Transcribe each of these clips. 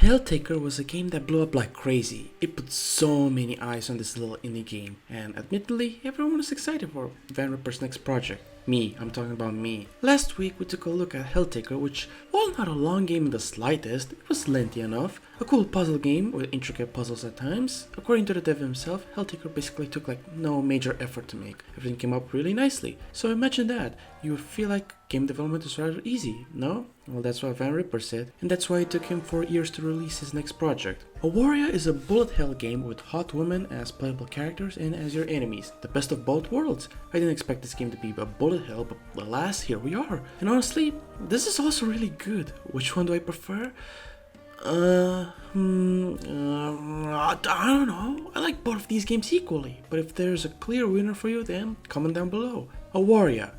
Helltaker was a game that blew up like crazy. It put so many eyes on this little indie game, and admittedly, everyone was excited for Van Ripper's next project. Me, I'm talking about me. Last week we took a look at Helltaker, which, while not a long game in the slightest, it was lengthy enough. A cool puzzle game with intricate puzzles at times. According to the dev himself, Helltaker basically took like no major effort to make. Everything came up really nicely. So imagine that. You would feel like game development is rather easy, no? Well, that's what Van Ripper said, and that's why it took him 4 years to release his next project. Awaria is a bullet hell game with hot women as playable characters and as your enemies. The best of both worlds. I didn't expect this game to be a bullet hell, but alas, here we are. And honestly, this is also really good. Which one do I prefer? I don't know. I like both of these games equally, but if there's a clear winner for you, then comment down below. Awaria.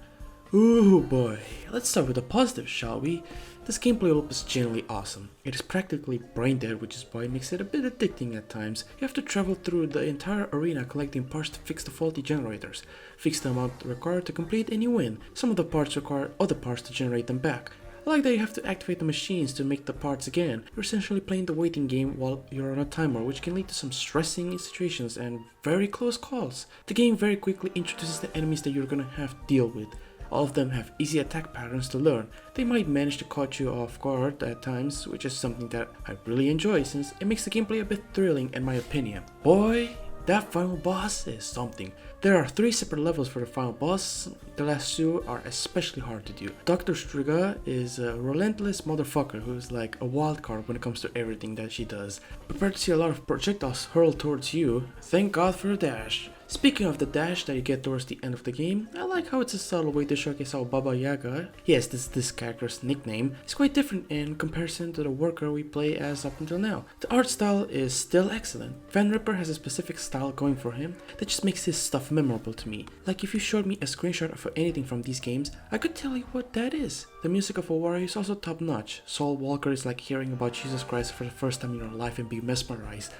Ooh boy, let's start with the positives, shall we? This gameplay loop is genuinely awesome. It is practically brain dead, which is why it makes it a bit addicting at times. You have to travel through the entire arena collecting parts to fix the faulty generators. Fix the amount required to complete and you win. Some of the parts require other parts to generate them back. I like that you have to activate the machines to make the parts again. You're essentially playing the waiting game while you're on a timer, which can lead to some stressing situations and very close calls. The game very quickly introduces the enemies that you're gonna have to deal with. All of them have easy attack patterns to learn. They might manage to catch you off guard at times, which is something that I really enjoy since it makes the gameplay a bit thrilling in my opinion. Boy, that final boss is something. There are 3 separate levels for the final boss. The last 2 are especially hard to do. Dr. Striga is a relentless motherfucker who's like a wild card when it comes to everything that she does. Prepare to see a lot of projectiles hurled towards you. Thank God for the dash. Speaking of the dash that you get towards the end of the game, I like how it's a subtle way to showcase how Baba Yaga, yes, this character's nickname, is quite different in comparison to the worker we play as up until now. The art style is still excellent. Van Ripper has a specific style going for him that just makes his stuff memorable to me. Like if you showed me a screenshot of anything from these games, I could tell you what that is. The music of Awaria is also top notch. Soul Walker is like hearing about Jesus Christ for the first time in your life and be mesmerized.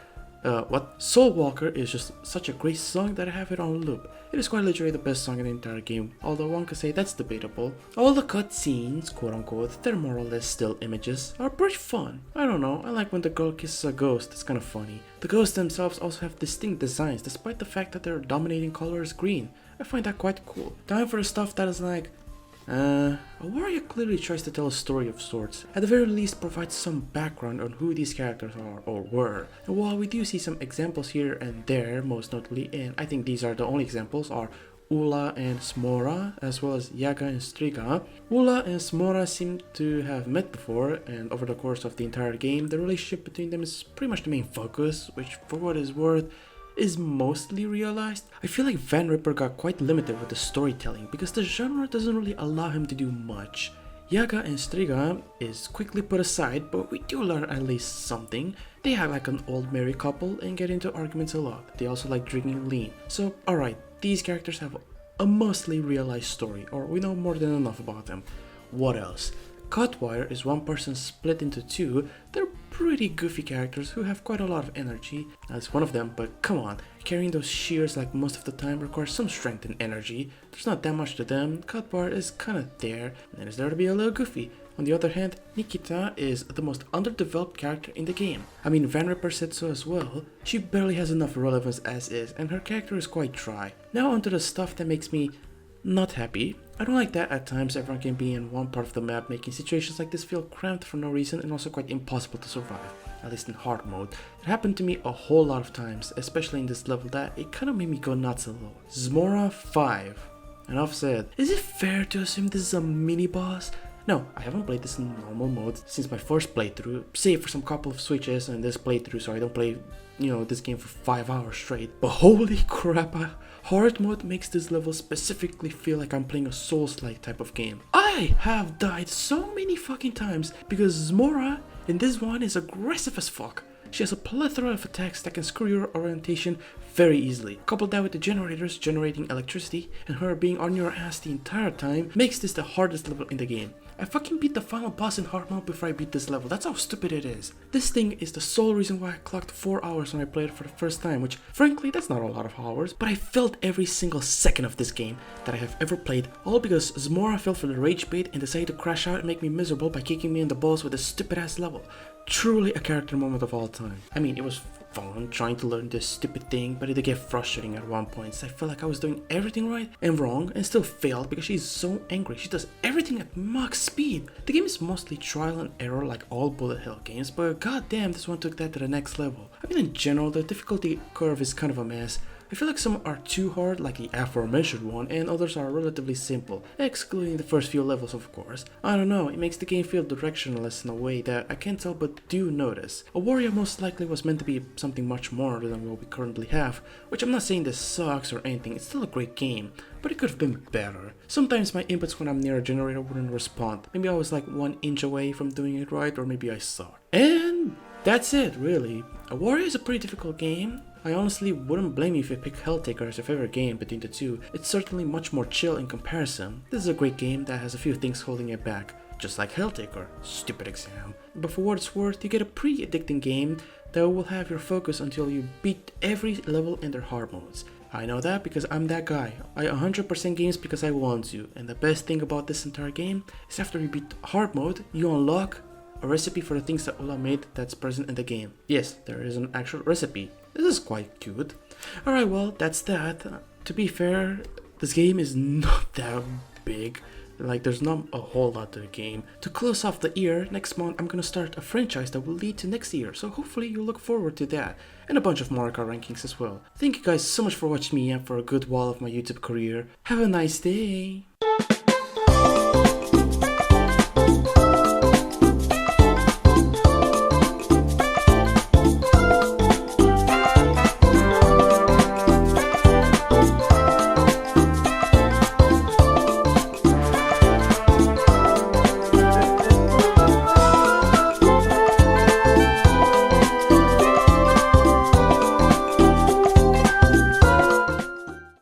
Soul Walker is just such a great song that I have it on loop. It is quite literally the best song in the entire game, although one could say that's debatable. All the cutscenes, quote unquote, they're more or less still images, are pretty fun. I don't know, I like when the girl kisses a ghost, it's kinda funny. The ghosts themselves also have distinct designs, despite the fact that their dominating color is green. I find that quite cool. Time for the stuff that is like, Awaria clearly tries to tell a story of sorts. At the very least provides some background on who these characters are or were. And while we do see some examples here and there, most notably, and I think these are the only examples, are Ula and Smora, as well as Yaga and Striga. Ula and Smora seem to have met before, and over the course of the entire game, the relationship between them is pretty much the main focus, which for what is worth, is mostly realized. I feel like Van Ripper got quite limited with the storytelling because the genre doesn't really allow him to do much. Yaga and Striga is quickly put aside, but we do learn at least something. They act like an old married couple and get into arguments a lot. They also like drinking lean. So alright, these characters have a mostly realized story, or we know more than enough about them. What else? Cutwire is one person split into 2. They're pretty goofy characters who have quite a lot of energy. That's one of them, but come on, carrying those shears like most of the time requires some strength and energy. There's not that much to them. Cutwire is kinda there, and is there to be a little goofy. On the other hand, Nikita is the most underdeveloped character in the game. I mean, Van Ripper said so as well. She barely has enough relevance as is, and her character is quite dry. Now onto the stuff that makes me not happy. I don't like that at times everyone can be in one part of the map, making situations like this feel cramped for no reason and also quite impossible to survive, at least in hard mode. It happened to me a whole lot of times, especially in this level, that it kinda made me go nuts a little. Zmora 5. Enough said. Is it fair to assume this is a mini boss? No, I haven't played this in normal mode since my first playthrough, save for some couple of switches in this playthrough so I don't play, this game for 5 hours straight. But holy crap, hard mode makes this level specifically feel like I'm playing a Souls-like type of game. I have died so many fucking times because Zmora in this one is aggressive as fuck. She has a plethora of attacks that can screw your orientation very easily. Couple that with the generators generating electricity and her being on your ass the entire time makes this the hardest level in the game. I fucking beat the final boss in hard mode before I beat this level. That's how stupid it is. This thing is the sole reason why I clocked 4 hours when I played it for the first time, which frankly that's not a lot of hours, but I felt every single second of this game that I have ever played, all because Zmora fell for the rage bait and decided to crash out and make me miserable by kicking me in the balls with a stupid ass level. truly a character moment of all time. I mean, it was fun trying to learn this stupid thing, but it did get frustrating at one point. So I felt like I was doing everything right and wrong and still failed because she's so angry. She does everything at max speed. The game is mostly trial and error like all bullet hell games, but goddamn, this one took that to the next level. I mean, in general, the difficulty curve is kind of a mess. I feel like some are too hard, like the aforementioned one, and others are relatively simple, excluding the first few levels of course. I don't know, it makes the game feel directionless in a way that I can't tell but do notice. Awaria most likely was meant to be something much more than what we currently have, which I'm not saying this sucks or anything, it's still a great game, but it could have been better. Sometimes my inputs when I'm near a generator wouldn't respond. Maybe I was like 1 inch away from doing it right, or maybe I suck. And that's it, really. Awaria is a pretty difficult game. I honestly wouldn't blame you if you pick Helltaker as your favorite game between the two. It's certainly much more chill in comparison. This is a great game that has a few things holding it back, just like Helltaker. Stupid exam. But for what it's worth, you get a pretty addicting game that will have your focus until you beat every level in their hard modes. I know that because I'm that guy. I 100% games because I want to, and the best thing about this entire game is after you beat hard mode, you unlock a recipe for the things that Ola made that's present in the game. Yes, there is an actual recipe. This is quite cute. Alright, well, that's that. To be fair, this game is not that big. Like, there's not a whole lot to the game. To close off the year, next month I'm gonna start a franchise that will lead to next year, so hopefully you look forward to that. And a bunch of Mario Kart rankings as well. Thank you guys so much for watching me and for a good while of my YouTube career. Have a nice day!